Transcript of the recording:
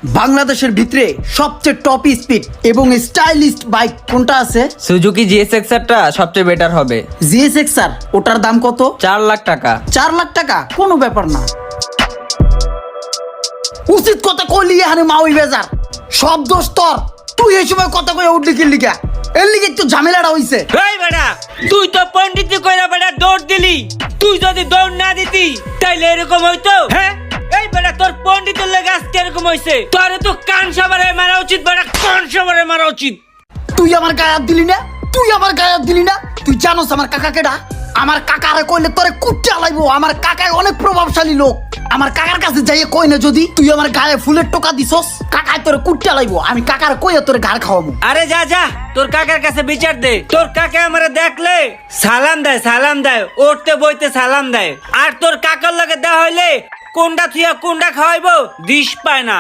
বাংলাদেশের ভিতরে সবচেয়ে টপ স্পিড এবং স্টাইলিস্ট বাইক কোনটা আছে? সুজুকি জিএসএক্সআরটা সবচেয়ে বেটার হবে। জিএসএক্স আর ওটার দাম কত? 4 লাখ টাকা। 4 লাখ টাকা কোনো ব্যাপার না। উচিত কথা কইলি এখানে মাউই বেজার সব দোষ তোর। তুই এই সময় কথা কই উঠলি কি লিগা? এর লিগে একটু ঝামেলাটা হইছে। এই বেটা তুই তো পণ্ডিত কইরা বেটা দৌড় দিলি। তুই যদি দৌড় না দিতি তাইলে এরকম হইতো? হ্যাঁ এই বেটা তোর পণ্ডিতের লেগে আজকে এরকম হইছে। তোরে তো কান সাবারে মারা উচিত বেটা, কান সাবারে মারা উচিত। তুই আমার গায়ে হাত দিলি না, তুই আমার গায়ে হাত দিলি না। তুই জানোস আমার কাকা কেডা? আমার কাকারে কইলে তোরে কুট্টা লাইবো। আমার কাকায় অনেক প্রভাবশালী লোক। আমার কাকার কাছে যাইয়ে কই না যদি তুই আমার গায়ে ফুলের টোকা দিছস, কাকায় তোরে কুট্টা লাইবো। আমি কাকার কইয়া তোরে গাড় খাওয়াবো। আরে যা যা তোর কাকার কাছে বিচার দে। তোর কাকা আমারে দেখলে সালাম দেয়, সালাম দেয়, উঠতে বইতে সালাম দেয়। আর তোর কাকার লগে দেওয়া হইলে কোনটা থুয়া কোনটা খাওয়াইবো দিশ পায় না।